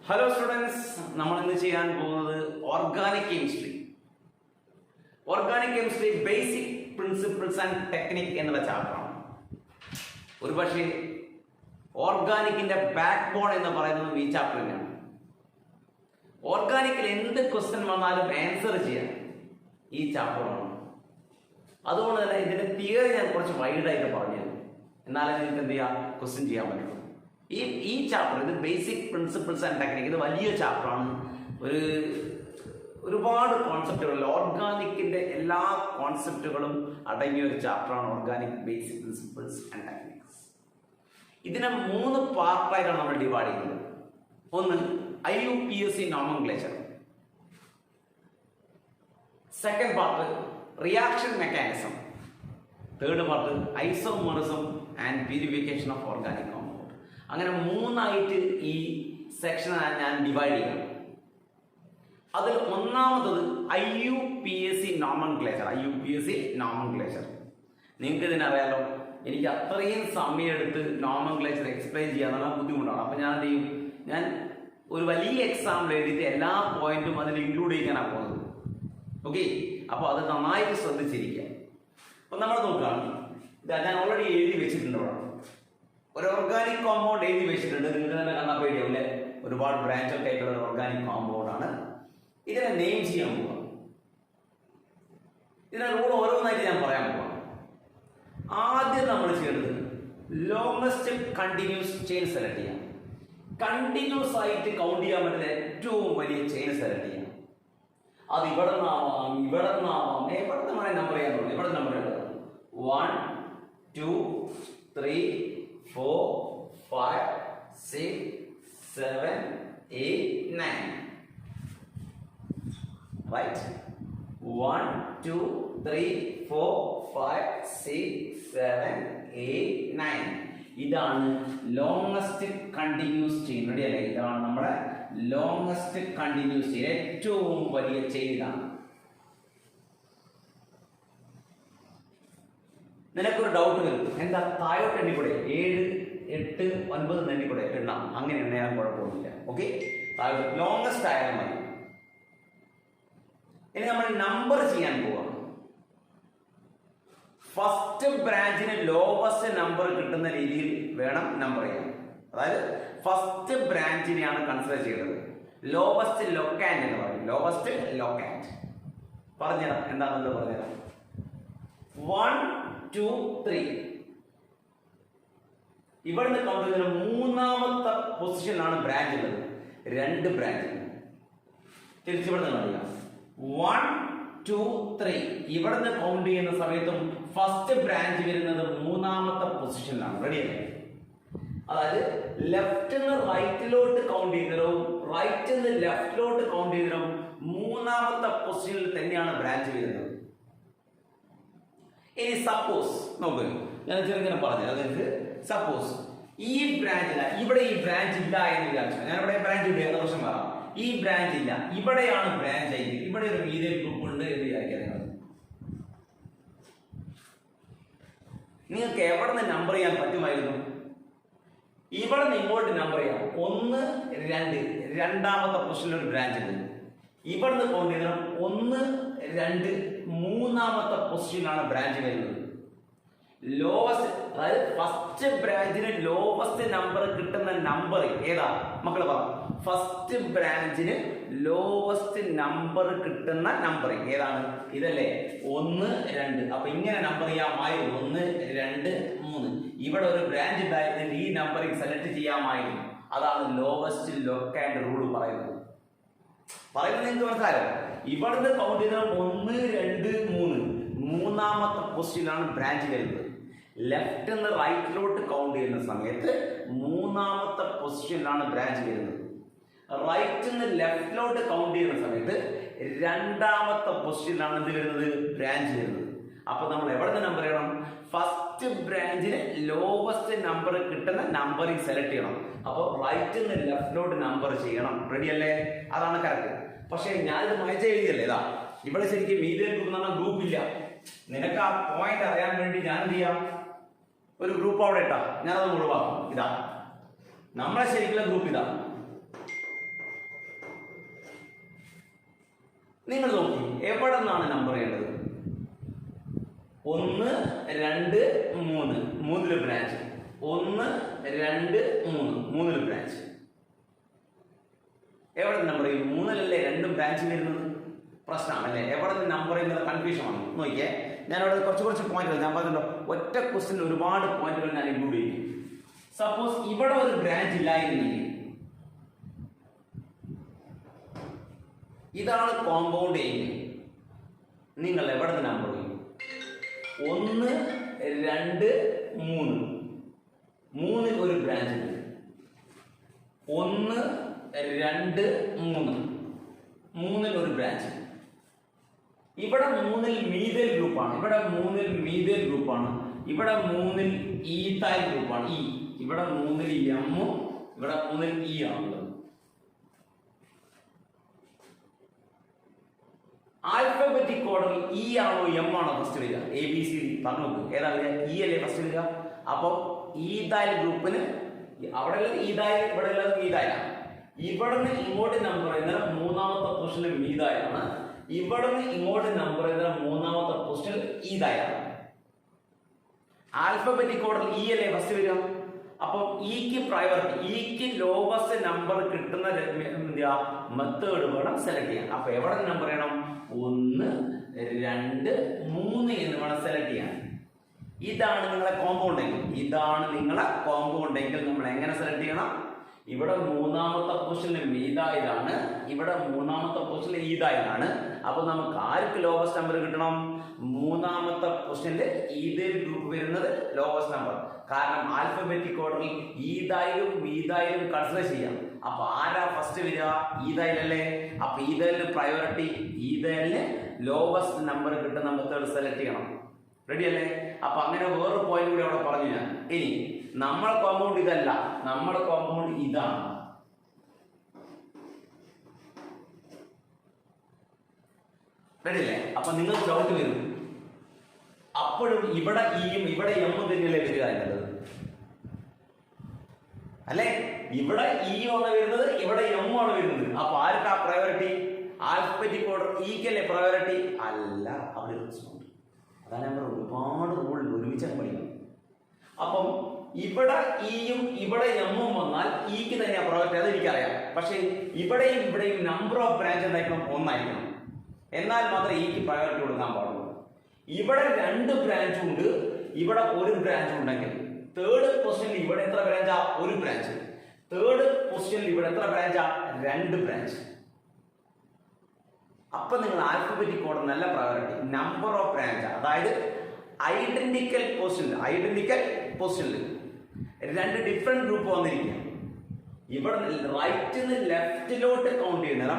Hello students, നമ്മൾ ഇന്ന് ചെയ്യാൻ പോകുന്നത് organic chemistry. Organic chemistry basic principles and technique എന്നുള്ള ചാപ്റ്ററാണ്. ഒരുപക്ഷെ ഓർഗാനിക്കിന്റെ ബാക്ക് ബോൺ എന്ന് പറയുന്നത് ഈ ചാപ്റ്റർ തന്നെയാണ്. ഓർഗാനിക്കിൽ എന്ത് ക്വസ്റ്റ്യൻ വന്നാലും ആൻസർ ചെയ്യാൻ ഈ ചാപ്റ്ററാണ്. അതുകൊണ്ട് തന്നെ ഇതിന്റെ തിയറി ഞാൻ കുറച്ച് വൈഡായിട്ട് പറഞ്ഞു തരും, എന്നാലേ നിങ്ങൾക്ക് എന്ത് ചെയ്യാം, ക്വസ്റ്റ്യൻ ചെയ്യാൻ പറ്റുള്ളൂ. ഈ ചാപ്റ്റർ, ഇത് ബേസിക് പ്രിൻസിപ്പിൾസ് ആൻഡ് ടെക്നിക്, ഇത് വലിയ ചാപ്റ്ററാണ്. ഒരുപാട് കോൺസെപ്റ്റുകൾ, ഓർഗാനിക്കിന്റെ എല്ലാ കോൺസെപ്റ്റുകളും അടങ്ങിയ ഒരു ചാപ്റ്ററാണ് organic basic principles and techniques. ഇതിനെ 3 പാർട്ടായിട്ടാണ് നമ്മൾ ഡിവൈഡ് ചെയ്യുന്നത്. ഒന്ന് IUPAC nomenclature, second part reaction mechanism, third part isomerism and purification of organic compound. അങ്ങനെ 3ആയിട്ട് ഈ സെക്ഷൻ ഞാൻ ഡിവൈഡ് ചെയ്യാം. അതിൽ ഒന്നാമത്തത് IUPAC നോമൻക്ലേച്ചർ. നിങ്ങൾക്ക് ഇതിനറിയാലോ, എനിക്ക് അത്രയും സമയമെടുത്ത് നോമൻക്ലേച്ചർ എക്സ്പ്ലെയിൻ ചെയ്യാന്നുള്ള ബുദ്ധിമുട്ടാണ്. അപ്പം ഞാൻ എന്ത് ചെയ്യും, ഞാൻ ഒരു വലിയ എക്സാമ്പിൾ എഴുതിയിട്ട് എല്ലാ പോയിന്റും അതിൽ ഇൻക്ലൂഡ് ചെയ്യാനാണ് പോകുന്നത്. ഓക്കെ, അപ്പോൾ അത് നന്നായിട്ട് ശ്രദ്ധിച്ചിരിക്കുക. അപ്പം നമ്മൾ നോക്കുകയാണ്, ഞാൻ ഓൾറെഡി എഴുതി വെച്ചിട്ടുണ്ട്. അവിടെ ഒരു ഓർഗാനിക് കോമ്പൗണ്ട് എഴുതി വെച്ചിട്ടുണ്ട്. നിങ്ങൾക്ക് തന്നെ കണ്ടാൽ പേടിയാവില്ലേ, ഒരുപാട് ബ്രാഞ്ച് ഒക്കെ ആയിട്ടുള്ള ഒരു ഓർഗാനിക് കോമ്പൗണ്ട് ആണ്. ഇതിനെ നെയിം ചെയ്യാൻ പോവാം. ഇതിനെ റൂൾ ഓരോന്നായിട്ട് ഞാൻ പറയാൻ പോവാം. ആദ്യം നമ്മൾ ചെയ്യേണ്ടത് ലോങ്സ്റ്റ് കണ്ടിന്യൂസ് ചെയിൻ സെലക്ട് ചെയ്യാം. കണ്ടിന്യൂസ് ആയിട്ട് കൗണ്ട് ചെയ്യാൻ പറ്റുന്ന ഏറ്റവും വലിയ ചെയിൻ സെലക്ട് ചെയ്യാം. അത് ഇവിടെ നിന്നാവാം, ഇവിടെ നിന്നാവാം, എവിടെ നിന്ന് നമ്പർ ചെയ്യാൻ തുടങ്ങും. ഇവിടെ നമ്പർ ചെയ്യേണ്ടത് 1 2 3 4 5 6 7 8 9. Right? 1 2 3 4 5 6 7 8 9. ഇതാണ് ലോങ്സ്റ്റ് കണ്ടിന്യൂസ് ചെയിൻ. റെഡി അല്ലേ? ഇതാണ് നമ്മുടെ ലോങ്സ്റ്റ് കണ്ടിന്യൂസ് ചെയിൻ, ഏറ്റവും വലിയ ചെയിൻ ഇതാണ്. നിനക്കൊരു ഡൗട്ട് വരും, എന്താ താഴോട്ട് എണ്ണിക്കൂടെ, 7 8 9 എണ്ണിക്കൂടെ എണ്ണാം. അങ്ങനെ എണ്ണയാൻ കുഴപ്പമൊന്നുമില്ല. ഓക്കെ, താഴോട്ട് ലോങ്സ്റ്റ് ആയാലും മതി. ഇനി നമ്മൾ നമ്പർ ചെയ്യാൻ പോവാം. ഫസ്റ്റ് ബ്രാഞ്ചിന് ലോവസ്റ്റ് നമ്പർ കിട്ടുന്ന രീതിയിൽ വേണം നമ്പർ ചെയ്യാൻ. അതായത് ഫസ്റ്റ് ബ്രാഞ്ചിനെയാണ് കൺസിഡർ ചെയ്തത്. ലോവസ്റ്റ് ലൊക്കാൻഡ് എന്ന് പറയും. ലോവസ്റ്റ് ലൊക്കാൻഡ് പറഞ്ഞുതരാം, എന്താണെന്നുള്ളത് പറഞ്ഞുതരാം. 1 2 3 ഇവിടുന്ന് കൗണ്ട് ചെയ്യുന്ന 3ാമത്തെ പൊസിഷനിലാണ് ബ്രാഞ്ച് ഉള്ളത്. 2 ബ്രാഞ്ച് തിരിച്ചിവിടുന്ന് കാണില്ല. 1 2 3 ഇവിടുന്ന് കൗണ്ട് ചെയ്യുന്ന സമയത്തും ഫസ്റ്റ് ബ്രാഞ്ച് വരുന്നത് 3ാമത്തെ പൊസിഷനിലാണ്. റെഡിയല്ലേ? അതായത് ലെഫ്റ്റ് നിന്ന് റൈറ്റിലോട്ട് കൗണ്ട് ചെയ്യുന്നതും റൈറ്റിൽ നിന്ന് ലെഫ്റ്റിലോട്ട് കൗണ്ട് ചെയ്യുന്നതും 3ാമത്തെ പൊസിഷനിൽ തന്നെയാണ് ബ്രാഞ്ച് വരുന്നത്. ഇനി സപ്പോസ് നോക്കുക, ഞാൻ ചെറുങ്ങനെ പറഞ്ഞു. അതായത് സപ്പോസ് ഈ ബ്രാഞ്ചില്ല, ഇവിടെ ഈ ബ്രാഞ്ച് ഇല്ല എന്ന് വിചാരിച്ചു. ഞാൻ ഇവിടെ ബ്രാഞ്ച് ഇല്ല എന്ന പ്രശ്നം പറയാം. ഈ ബ്രാഞ്ച് ഇല്ല, ഇവിടെയാണ് ബ്രാഞ്ച് ആയിട്ട്, ഇവിടെ ഒരു മീഥൈൽ ഗ്രൂപ്പ് ഉണ്ട് എന്ന് വിചാരിക്കാം. നിങ്ങൾക്ക് എവിടെ നിന്ന് നമ്പർ ചെയ്യാൻ പറ്റുമായിരുന്നു? ഇവിടെ നിന്ന് ഇങ്ങോട്ട് നമ്പർ ചെയ്യാം. 1 2 2ാമത്തെ പൊസിഷനിൽ ഒരു ബ്രാഞ്ച് ഉണ്ട്. ഇവിടെ നിന്ന് കൗണ്ട് ചെയ്യണം 1 2 3ാമത്തെ പൊസിഷനിലാണ് ബ്രാഞ്ച് വരുന്നത്. ലോവസ്റ്റ്, അതായത് ഫസ്റ്റ് ബ്രാഞ്ചിന് ലോവസ്റ്റ് നമ്പർ കിട്ടുന്ന നമ്പർ ഏതാ മക്കള് പറ? ഫസ്റ്റ് ബ്രാഞ്ചിന് ലോവസ്റ്റ് നമ്പർ കിട്ടുന്ന നമ്പർ ഏതാണ്? ഇതല്ലേ, 1 2. അപ്പൊ ഇങ്ങനെ നമ്പർ ചെയ്യാമായിരുന്നു. 1 2 3. ഇവിടെ ഒരു ബ്രാഞ്ച് ഉണ്ടായിരുന്നെങ്കിൽ ഈ നമ്പറിംഗ് സെലക്ട് ചെയ്യാമായിരുന്നു. അതാണ് ലോവസ്റ്റ് ലൊക്കാൻഡ് റൂൾ പറയുന്നത്. നിങ്ങൾക്ക് മനസ്സിലായോ? ഇവിടുന്ന് കൗണ്ട് ചെയ്താൽ 1 2 3 3ാമത്തെ പൊസിഷനിലാണ് ബ്രാഞ്ച് വരുന്നത്. ലെഫ്റ്റ് നിന്ന് റൈറ്റിലോട്ട് കൗണ്ട് ചെയ്യുന്ന സമയത്ത് 3ാമത്തെ പൊസിഷനിലാണ് ബ്രാഞ്ച് വരുന്നത്. റൈറ്റ് നിന്ന് ലെഫ്റ്റിലോട്ട് കൗണ്ട് ചെയ്യുന്ന സമയത്ത് 2ാമത്തെ പൊസിഷനിലാണ് ഇത് വരുന്നത്, ബ്രാഞ്ച് വരുന്നത്. അപ്പൊ നമ്മൾ എവിടെ നിന്ന് നമ്പർ ചെയ്യണം? ഫസ്റ്റ് ബ്രാഞ്ചിന് ലോവസ്റ്റ് നമ്പർ കിട്ടുന്ന നമ്പറിംഗ് സെലക്ട് ചെയ്യണം. അപ്പോൾ റൈറ്റ് നിന്ന് ലെഫ്റ്റിലോട്ട് നമ്പർ ചെയ്യണം. റെഡി അല്ലേ? അതാണ് കറക്റ്റ്. പക്ഷെ ഞാനിത് മായ്ച്ച എഴുതിയല്ലേ. ഇതാ ഇവിടെ ശരിക്കും മീഥൈൽ ഗ്രൂപ്പ് എന്ന് പറഞ്ഞാൽ ഗ്രൂപ്പ് ഇല്ല. നിനക്ക് ആ പോയിന്റ് അറിയാൻ വേണ്ടി ഞാൻ എന്ത് ചെയ്യാം, ഒരു ഗ്രൂപ്പ് അവിടെ ഇട്ടാ ഞാനത് ഒഴിവാക്കും. ഇതാ നമ്മളെ ശരിക്കുള്ള ഗ്രൂപ്പ് ഇതാ. നിങ്ങൾ നോക്കി എവിടെ നിന്നാണ് നമ്പർ ചെയ്യേണ്ടത്? 1, 2, 3 മൂന്നില് ബ്രാഞ്ച്. 1, 2, 3 മൂന്നില് ബ്രാഞ്ച്. എവിടെ നിന്ന് നമ്പർ ചെയ്യും? 3-ലല്ലേ രണ്ടും ബ്രാഞ്ച് വരുന്നത്? പ്രശ്നമാണല്ലേ? എവിടെ നിന്ന് നമ്പർ ചെയ്യുന്നത് കൺഫ്യൂഷൻ ആണ്. നോക്കിയേ, ഞാനവിടെ കുറച്ച് പോയിന്റുകൾ ഞാൻ പറഞ്ഞല്ലോ, ഒറ്റ ക്വസ്റ്റിന് ഒരുപാട് പോയിന്റുകൾ ഞാൻ ഇൻക്ലൂഡ് ചെയ്യും. സപ്പോസ് ഇവിടെ ഒരു ബ്രാഞ്ച് ഇല്ലായിരുന്നെങ്കിൽ ഇതാണ് കോമ്പൗണ്ട് എങ്കിൽ നിങ്ങൾ എവിടെ നിന്ന് നമ്പർ ചെയ്യും? 1, 2, 3 മൂന്നിൽ ഒരു ബ്രാഞ്ച് ഉണ്ട്. 1, 2, 3 മൂന്നിൽ ഒരു ബ്രാഞ്ച്. ഇവിടെ 3-ൽ മീഥൈൽ ഗ്രൂപ്പാണ്. ഇവിടെ 3-ൽ മീഥൈൽ ഗ്രൂപ്പാണ്. ഇവിടെ 3-ൽ ഈഥൈൽ ഗ്രൂപ്പാണ്. ഇവിടെ 3-ൽ എമ്മും ഇവിടെ 3-ൽ ഇ ആണുള്ളത്. ആൽഫബറ്റിക് ഓർഡറിൽ ഇ ആണോ എം ആണോ ഫസ്റ്റ് വരിക? ABC പറഞ്ഞു നോക്ക്, ഏതാ വരിക? ഇ അല്ലേ ഫസ്റ്റ് വരിക. അപ്പൊ ഈഥൈൽ ഗ്രൂപ്പിന് അവിടെ ഈഥൈൽ, ഇവിടെ ഉള്ളത് മീഥൈലാണ്. ഇവിടുന്ന് ഇങ്ങോട്ട് നമ്പർ ചെയ്യുന്ന മൂന്നാമത്തെ പൊസിഷനിൽ മീഥൈലാണ്. ഇവിടുന്ന് ഇങ്ങോട്ട് നമ്പർ ചെയ്യുന്ന മൂന്നാമത്തെ പൊസിഷനിൽ ഈഥൈലാണ്. ആൽഫബറ്റിക് ഓർഡറിൽ ഇ അല്ലേ ഫസ്റ്റ് വരിക. അപ്പൊ ഇക്ക് പ്രയോറിറ്റി, ഇക്ക് ലോവസ്റ്റ് നമ്പർ കിട്ടുന്ന മെത്തേഡ് വേണം സെലക്ട് ചെയ്യാൻ. അപ്പൊ എവിടെ നമ്പർ ചെയ്യണം? 1, 2, 3 എന്ന് വേണം സെലക്ട് ചെയ്യാൻ. ഇതാണ് നിങ്ങളെ കോമ്പൗണ്ട് എങ്കിൽ, ഇതാണ് നിങ്ങളെ കോമ്പൗണ്ട് എങ്കിൽ നമ്മൾ എങ്ങനെ സെലക്ട് ചെയ്യണം? ഇവിടെ മൂന്നാമത്തെ പൊസിഷനിൽ മീഥൈലാണ്, ഇവിടെ മൂന്നാമത്തെ പൊസിഷനിൽ ഈഥൈലാണ്. അപ്പൊ നമുക്ക് ആർക്ക് ലോവസ്റ്റ് നമ്പർ കിട്ടണം? മൂന്നാമത്തെ പൊസിഷനിൽ ഈഥൈൽ ഗ്രൂപ്പ് വരുന്നത് ലോവസ്റ്റ് നമ്പർ. കാരണം ആൽഫബറ്റിക് ഓർഡറിൽ ഈഥൈലും മീഥൈലും കൺസിഡർ ചെയ്യാം. അപ്പൊ ആരാ ഫസ്റ്റ് വരിക? ഈഥൈൽ അല്ലേ. അപ്പൊ ഈഥൈലിന് പ്രയോറിറ്റി, ഈഥൈലിന് ലോവസ്റ്റ് നമ്പർ കിട്ടുന്ന മെത്തേഡ് സെലക്ട് ചെയ്യണം. റെഡി അല്ലേ? അപ്പൊ അങ്ങനെ വേറൊരു പോയിന്റ് കൂടി അവിടെ പറഞ്ഞു ഞാൻ. ഇനി നമ്മുടെ കോമ്പൗണ്ട് ഇതല്ല, നമ്മുടെ കോമ്പൗണ്ട് ഇതാണ്. റെഡി അല്ലേ? അപ്പൊ നിങ്ങൾ ഡൗട്ട് വരും, അപ്പോഴും ഇവിടെ ഇയും ഇവിടെ എമ്മും തന്നെയല്ലേ വരിക എന്നുള്ളത് അല്ലെ? ഇവിടെ ഇ ആണ് വരുന്നത്, ഇവിടെ എം ആണ് വരുന്നത്. അപ്പൊ ആർക്കാ പ്രയോറിറ്റി? ആൽഫബറ്റിക് ഓർഡർ ഇക്കല്ലേ പ്രയോറിറ്റി? അല്ല, അവിടെ പ്രശ്നമുണ്ട്. അതാണ് നമ്മൾ ഒരുപാട് റൂൾ ഒരുമിച്ച് പഠിക്കണം. അപ്പം ഇവിടെ ഇയും ഇവിടെ എമ്മും വന്നാൽ ഇക്ക് തന്നെയാണ് പ്രയോറിറ്റി, അത് എനിക്കറിയാം. പക്ഷെ ഇവിടെയും ഇവിടെയും നമ്പർ ഓഫ് ബ്രാഞ്ച് എന്തായിരിക്കണം? 1 ആയിരിക്കണം. എന്നാൽ മാത്രമേ ഇക്ക് പ്രയോറിറ്റി കൊടുക്കാൻ പാടുള്ളൂ. ഇവിടെ 2 ബ്രാഞ്ച് ഉണ്ട്, ഇവിടെ 1 ബ്രാഞ്ച് ഉണ്ടെങ്കിൽ തേർഡ് പൊസിഷനിൽ ഇവിടെ എത്ര ബ്രാഞ്ചാ? 1 ബ്രാഞ്ച്. തേർഡ് പൊസിഷനിൽ ഇവിടെ എത്ര ബ്രാഞ്ചാ? 2 ബ്രാഞ്ച്. അപ്പൊ നിങ്ങൾ ആൽഫബറ്റിക് ഓർഡർ നല്ല പ്രയോറിറ്റി, നമ്പർ ഓഫ് ബ്രാഞ്ച്. അതായത് ഐഡന്റിക്കൽ പൊസിഷനിൽ 2 ഡിഫറെന്റ് ഗ്രൂപ്പ് വന്നിരിക്കുക. ഇവിടെ റൈറ്റ് നിന്ന് ലെഫ്റ്റിലോട്ട് കൗണ്ട് ചെയ്യുന്ന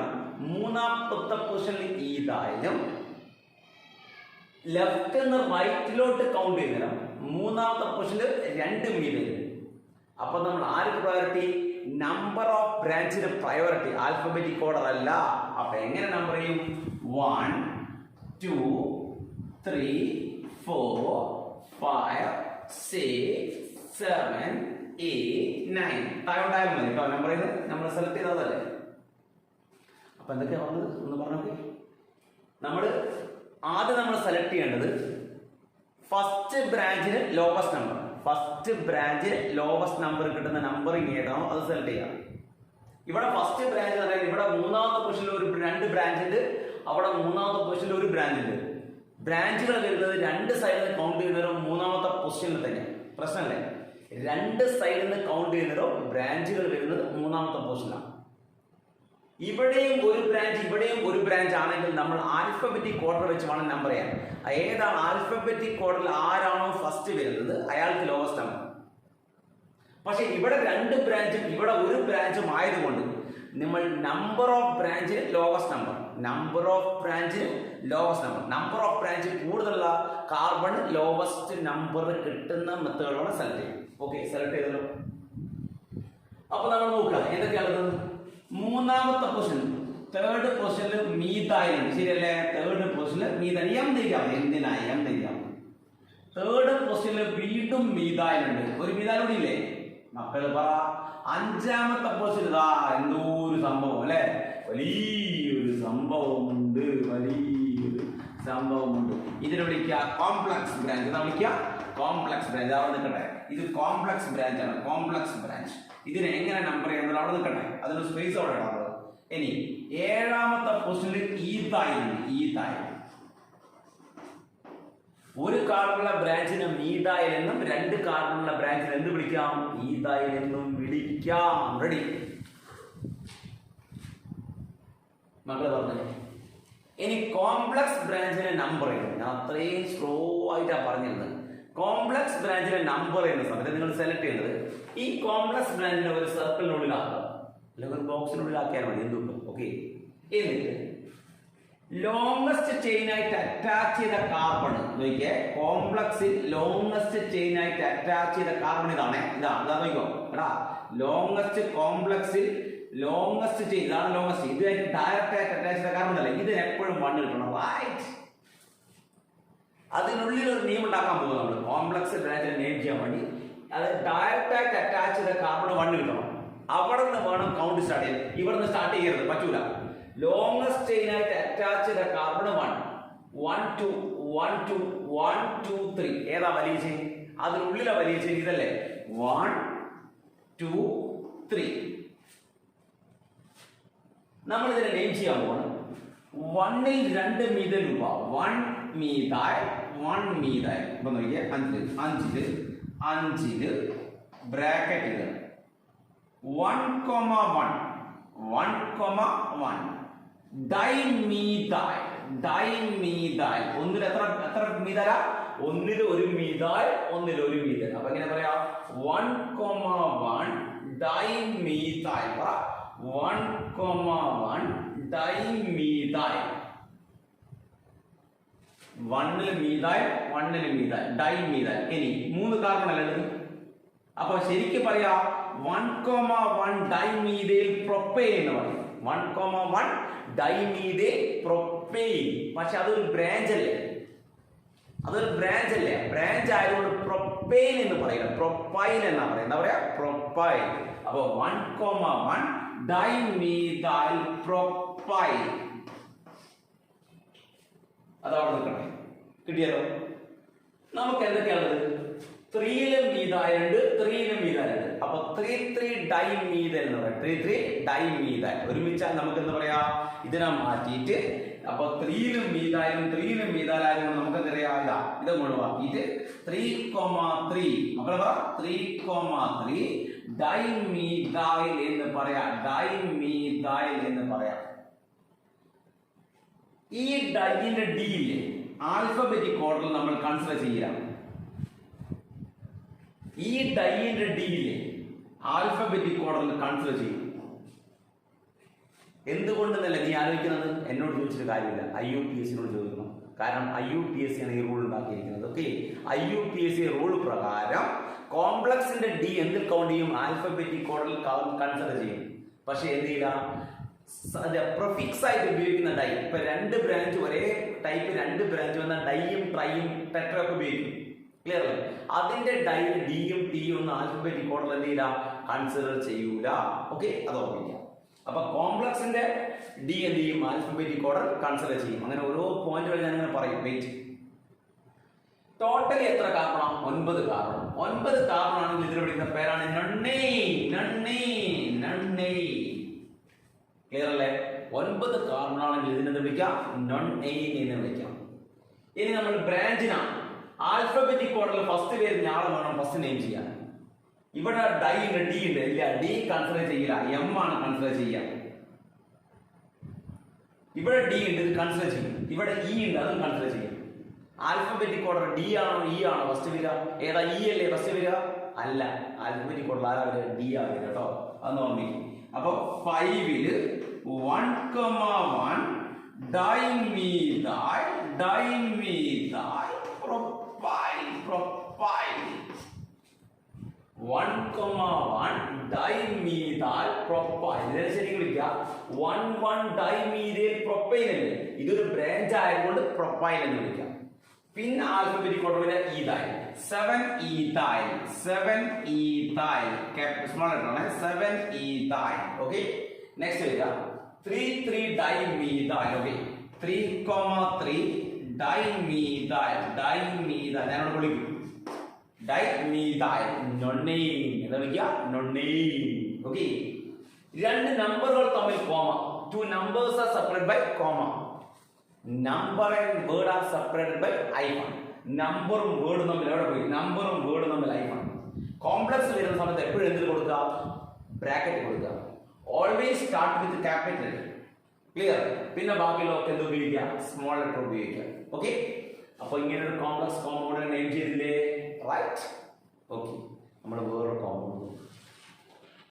മൂന്നാമത്തെ പൊസിഷനിൽ ഈഥൈലും, ലെഫ്റ്റ് നിന്ന് റൈറ്റിലോട്ട് കൗണ്ട് ചെയ്യുന്ന മൂന്നാമത്തെ പൊസിഷനിൽ 2 മീഥൈലും. അപ്പൊ നമ്മൾ ആർക്ക് പ്രയോറിറ്റി? നമ്പർ ഓഫ് ബ്രാഞ്ചിന് പ്രയോറിറ്റി, ആൽഫബറ്റിക് ഓർഡർ അല്ല. അപ്പൊ എങ്ങനെ നമ്പർ ചെയ്യും? 1, 2, 3, 4, 5, 6, 7, 8, 9 താഴോട്ടായാലും മതി കേട്ടോ. നമ്പർ ചെയ്ത് നമ്മൾ സെലക്ട് ചെയ്തതല്ലേ. അപ്പൊ എന്തൊക്കെയാ വന്നത് ഒന്ന് പറഞ്ഞോക്കെ. ആദ്യം നമ്മൾ സെലക്ട് ചെയ്യേണ്ടത് ഫസ്റ്റ് ബ്രാഞ്ചിന് ലോവസ്റ്റ് നമ്പർ. ഫസ്റ്റ് ബ്രാഞ്ചിന് ലോവസ്റ്റ് നമ്പർ കിട്ടുന്ന നമ്പറിങ് ഏതാണോ അത് സെലക്ട് ചെയ്യാം. ഇവിടെ ഫസ്റ്റ് ബ്രാഞ്ച് എന്ന് പറയുന്നത് ഇവിടെ മൂന്നാമത്തെ പൊസിഷനിൽ 2 ബ്രാഞ്ച് ഉണ്ട്, അവിടെ മൂന്നാമത്തെ പൊസിഷനിൽ 1 ബ്രാഞ്ച് ഉണ്ട്. ബ്രാഞ്ചുകൾ വരുന്നത് 2 സൈഡിൽ നിന്ന് കൗണ്ട് ചെയ്യുന്നവരോ മൂന്നാമത്തെ പൊസിഷനിൽ തന്നെ. പ്രശ്നമല്ലേ? 2 സൈഡിൽ നിന്ന് കൗണ്ട് ചെയ്യുന്നവരോ ബ്രാഞ്ചുകൾ വരുന്നത് മൂന്നാമത്തെ പൊസിഷനിലാണ്. ഇവിടെയും 1 ബ്രാഞ്ച് ഇവിടെയും 1 ബ്രാഞ്ച് ആണെങ്കിൽ നമ്മൾ ആൽഫബറ്റിക് ഓർഡർ വെച്ച് വേണം നമ്പർ ചെയ്യാൻ. ഏതാണ് ആൽഫബറ്റിക് ഓർഡറിൽ ആരാണോ ഫസ്റ്റ് വരുന്നത് അയാൾക്ക് ലോവസ്റ്റ് നമ്പർ. പക്ഷെ ഇവിടെ 2 ബ്രാഞ്ചും ഇവിടെ 1 ബ്രാഞ്ചും ആയതുകൊണ്ട് നമ്മൾ number of branch lowest number, number of branch lowest number, number of branch കൂടുതലുള്ള കാർബൺ ലോവസ്റ്റ് നമ്പർ കിട്ടുന്ന മെത്തേഡാണ് സെലക്ട് ചെയ്യുന്നത്. ഓക്കെ, സെലക്ട് ചെയ്തല്ലോ. അപ്പൊ നമ്മൾ നോക്കുക എന്തൊക്കെയാണ്. മൂന്നാമത്തെ പൊസിഷൻ തേർഡ് പൊസിഷനിൽ മീഥൈൽ ഉണ്ട്, ശരിയല്ലേ? തേർഡ് പൊസിഷനിൽ മീഥൈൽ എം തിരിക്കാം. എന്തിനാ എം തിരിക്കാം? തേർഡ് പൊസിഷനിൽ വീണ്ടും മീഥൈൽ ഉണ്ട്. ഒരു മീഥൈൽ കൂടി ഇല്ലേ? മക്കൾ പറ. അഞ്ചാമത്തെ പോസ്റ്റിൽ ഇതാ എന്തോ ഒരു സംഭവം അല്ലെ, വലിയൊരു സംഭവമുണ്ട്, വലിയൊരു സംഭവമുണ്ട്. ഇതിനെ വിളിക്കുക കോംപ്ലക്സ് ബ്രാഞ്ച്. എന്താ വിളിക്കുക? Complex branch. അവിടെ നിൽക്കട്ടെ, ഇത് കോംപ്ലക്സ് ബ്രാഞ്ച് ആണ്, കോംപ്ലക്സ് ബ്രാഞ്ച്. ഇതിനെ എങ്ങനെ നമ്പർ ചെയ്യുന്നത് അവിടെ നിൽക്കട്ടെ, അതിന് സ്പേസ് അവിടെ ഇടാറുള്ളത്. ഇനി ഏഴാമത്തെ പൊസിഷനിൽ ഈതായിൽ. ഒരു കാർബണുള്ള ബ്രാഞ്ചിനെ മീതായിൽ എന്നും രണ്ട് കാർബണുള്ള ബ്രാഞ്ചിനെ എന്ത് വിളിക്കാം? ഈതായിൽ എന്നും വിളിക്കാം. റെഡി? മക്കള് പറഞ്ഞേ. ഇനി കോംപ്ലക്സ് ബ്രാഞ്ചിനെ നമ്പർ ചെയ്യുന്നത്, ഞാൻ അത്രയും സ്ലോ ആയിട്ടാണ് പറഞ്ഞിരുന്നത്. കോംപ്ലക്സ് ബ്രാഞ്ചിനെ നമ്പർ ചെയ്യുന്ന സമയത്ത് നിങ്ങൾ സെലക്ട് ചെയ്യുന്നത് ഈ കോംപ്ലക്സ് ബ്രാഞ്ചിനെ ഒരു സർക്കിളിനുള്ളിലാക്കുക, അല്ലെങ്കിൽ ഒരു ബോക്സിനുള്ളിലാക്കിയാൽ മതി, എന്തും ഓക്കെ. എന്നിട്ട് ലോങ്സ്റ്റ് ചെയിൻ ആയിട്ട് അറ്റാച്ച് ചെയ്ത കാർബൺ നോക്കിയേ, കോംപ്ലക്സിൽ ലോങ്സ്റ്റ് ചെയിൻ ആയിട്ട് അറ്റാച്ച് ചെയ്ത കാർബൺ ഇതാണ്. ഇതാ നോക്കിക്കോ എടാ, ലോങ്സ്റ്റ് കോംപ്ലക്സിൽ ലോങ്സ്റ്റ് ചെയിൻ ഇതാണ് ലോങ്സ്റ്റ്. ഇതായിട്ട് ഡയറക്റ്റ് ആയിട്ട് അറ്റാച്ച് ചെയ്ത കാർബൺ അല്ലേ, ഇത് എപ്പോഴും 1 കിട്ടണം. റൈറ്റ്? അതിനുള്ളിൽ ഒരു നെയിം ഉണ്ടാക്കാൻ പോകും നമ്മൾ, കോംപ്ലക്സ് ബ്രാഞ്ചിനെ നെയിം ചെയ്യാൻ വേണ്ടി. അത് ഡയറക്റ്റ് ആയിട്ട് അറ്റാച്ച് ചെയ്ത കാർബൺ 1 കിട്ടണം. അവിടെ നിന്ന് വേണം കൗണ്ട് സ്റ്റാർട്ട് ചെയ്യാൻ. ഇവിടെ നിന്ന് സ്റ്റാർട്ട് ചെയ്യരുത്, പറ്റൂല. ലോങ്സ്റ്റ് ചെയിൻ ആയിട്ട് അറ്റാച്ച് ചെയ്ത കാർബൺ 1 1 2 1 2 1 2 3. ഏതാ വലിയ ചെയിൻ? അതിനുള്ളിലെ വലിയ ചെയിൻ ഇതല്ലേ, 1 2 3. നമ്മൾ ഇതിനെ നെയിം ചെയ്യാൻ പോകണം. 1ൽ 2 മീതൽ രൂപ, 1 മീതായ് 1 മീതായ്. ഇപ്പൊ നോക്കിയേ, 5 ബ്രാക്കറ്റ് ഇത് 1,1 1,1 ഡൈമീതായ്. ഒന്നിൽ എത്ര മീതാല? ഒന്നിൽ ഒരു മീതായ്, ഒന്നിൽ ഒരു മീതായ്. അപ്പൊ എങ്ങനെ പറയാ? 1,1 ഡൈമീതായ്. 1,1 ഡൈമീതായ്. 1ൽ മീതായ്, 1ൽ മീതായ്, ഡൈമീതായ്. ഇനി 3 കാർബൺ അല്ലേ ഉള്ളത്? അപ്പൊ ശരിക്കും പറയാ 1,1 ഡൈമീഥൈൽ പ്രൊപ്പൈൻ എന്ന് പറയും. 1,1 ഡൈമീഥൈൽ പ്രൊപ്പൈൻ. പക്ഷെ അതൊരു ബ്രാഞ്ച് അല്ലേ, ബ്രാഞ്ച് ആയതുകൊണ്ട് പ്രൊപ്പൈൻ എന്ന് പറയില്ല, പ്രൊപ്പൈൻ എന്നാ പറയുക. എന്താ പറയാ? പ്രൊപ്പൈൻ. അപ്പൊ 1,1 ഡൈമീഥൈൽ പ്രൊപ്പൈൻ. അതവിടെ നിൽക്കണേ. കിട്ടിയല്ലോ? നമുക്ക് എന്തൊക്കെയാണുള്ളത്? 3ലും മീതായുണ്ട്, 3ലും മീതായുണ്ട്. അപ്പൊ 3,3 ഡൈമീഥൈൽ എന്ന് പറയാം. 3,3 ഡൈമീഥൈൽ. ഒരുമിച്ചാൽ നമുക്ക് എന്താ പറയാ? ഇതിനെ മാറ്റിയിട്ട് അപ്പൊ 3ലും മീതായാലും 3ലും മീതായാലും നമുക്ക് എന്താ പറയാ? ഇത് ഒഴിവാക്കിയിട്ട് 3,3 മക്കളെ പറ, 3,3 ഡൈമീഥൈൽ എന്ന് പറയാം. ഡൈമീഥൈൽ എന്ന് പറയാം. ഈ ഡൈന്റെ ഡി ഇല്ലേ, ആൽഫബറ്റിക് ഓർഡറിൽ നമ്മൾ കൺസിഡർ ചെയ്യാം. ഈ ഡൈന്റെ ഡി ഇല്ലേ, ആൽഫബറ്റിക് ഓർഡറിൽ കൺസിഡർ ചെയ്യും. എന്തുകൊണ്ടെന്നല്ല നീ ആലോചിക്കുന്നത്? എന്നോട് ചോദിച്ചിട്ട് കാര്യമില്ല, IUPAC ചോദിക്കണം. കാരണം IUPAC ആണ് ഈ റൂൾ ഉണ്ടാക്കിയിരിക്കുന്നത്. ഓക്കെ, IUPAC റൂൾ പ്രകാരം കോംപ്ലക്സിന്റെ ഡി എന്തിൽ കൗണ്ട് ചെയ്യും? ആൽഫബറ്റിക് ഓർഡറിൽ കൺസിഡർ ചെയ്യും. പക്ഷെ എന്ത് ചെയ്യില്ല, പ്രൊഫിക്സ് ആയിട്ട് ഉപയോഗിക്കുന്ന ഡൈ. ഇപ്പൊ 2 ബ്രാഞ്ച് ഒരേ ടൈപ്പ് 2 ബ്രാഞ്ച് വന്ന ഡൈയും ട്രൈയും ടെട്ര ഒക്കെ ഉപയോഗിക്കും. ക്ലിയർ അല്ലേ? അതിന്റെ ഡൈ ഡിയും ടിയും ഒന്നും ആൽഫബറ്റിക് ഓർഡറിൽ എന്ത് ചെയ്യില്ല, കൺസിഡർ ചെയ്യൂല. ഓക്കെ, അത് ഓർമ്മിക്കാം. അപ്പൊ കോംപ്ലക്സിന്റെ ഡി എന്ത് ചെയ്യും? ആൽഫബറ്റിക് ഓർഡർ കൺസിഡർ ചെയ്യും. അങ്ങനെ ഓരോ പോയിന്റുകൾ ഞാൻ ഇങ്ങനെ പറയും. വെയിറ്റ്. ടോട്ടലി എത്ര കാർബണാ? 9 കാർബൺ. 9 കാർബൺ ആണെങ്കിൽ ഇതിൽ വിളിക്കുന്ന പേരാണ് നൺനെയിൻ. ക്ലിയർ അല്ലേ? 9 കാർബൺ ആണെങ്കിൽ ഇതിനെ വിളിക്കാം നൺനെയിൻ എന്ന് വിളിക്കാം. ഇനി നമ്മൾ ബ്രാഞ്ചിനാണ് ആൽഫബറ്റിക് ഓർഡറിൽ ഫസ്റ്റ് വരുന്ന ആളെ വേണം ഫസ്റ്റ് നെയിം ചെയ്യാൻ. ഇവിടെ ഡൈ ഉണ്ട്, ഡി ഉണ്ട്. ഇല്ല, ഡി കൺസിഡർ ചെയ്യില്ല, എം ആണ് കൺസിഡർ ചെയ്യുക. ഇവിടെ ഡി ഉണ്ട്, ഇത് കൺസിഡർ ചെയ്യും. ഇവിടെ ഇ ഉണ്ട്, അതും കൺസിഡർ ചെയ്യും. ആൽഫബറ്റിക് ഓർഡർ ഡി ആണോ ഇ ആണോ ഫസ്റ്റ് വരിക? ഏതാ? ഇ അല്ലേ ഫസ്റ്റ് വരിക? അല്ല, ആൽഫബറ്റിക് ഓർഡർ ആരാ വരിക? ഡി ആ വരിക കേട്ടോ, അതൊന്ന് ഓർമ്മിക്കും. അപ്പൊ 5ൽ 1,1 ഡൈമീഥൈൽ പ്രൊപ്പൈൽ. 1,1 dimethyl propyl. ഇതിനെ ശരിക്കും വിളിക്കുക 1,1 ഡൈമീഥൈൽ പ്രൊപ്പൈൻ അല്ലേ? ഇതൊരു ബ്രാഞ്ച് ആയതുകൊണ്ട് പ്രൊപ്പൈൽ എന്ന് വിളിക്കാം. പിന്നെ alphabetic order ഈതായി. 7 ethyl, 7 ethyl, small letter ആണ് 7 ethyl. Okay, next വരിക 3 dimethyl. Okay, 3,3 dimethyl, dimethyl ഞാനോട് വിളിക്കും dimethyl, nonane എന്താ വിളിക്കുക nonane. Okay, രണ്ട് നമ്പറുകൾ തമ്മിൽ comma, two numbers are separated by comma. Number and word are separated by hyphen. നമ്പറും വേർഡും തമ്മിൽ എവിടെ പോയി? നമ്പറും വേർഡും തമ്മിൽ hyphen. കോംപ്ലക്സ് വരുന്ന സമയത്ത് എപ്പോഴും എന്തിൽ കൊടുക്കുക? ബ്രാക്കറ്റ് കൊടുക്കുക. Always start with capital. Clear? പിന്നെ ബാക്കിയുള്ളതൊക്കെ എന്ത് ഉപയോഗിക്കുക? സ്മോൾ ലെറ്റർ ഉപയോഗിക്കുക. ഓക്കെ, അപ്പോൾ ഇങ്ങനെ ഒരു കോംപ്ലക്സ് കോമ്പൗണ്ട് നെയിം ചെയ്തില്ലേ? റൈറ്റ്. ഓക്കെ, നമ്മൾ വേറൊരു കോമ്പൗണ്ട്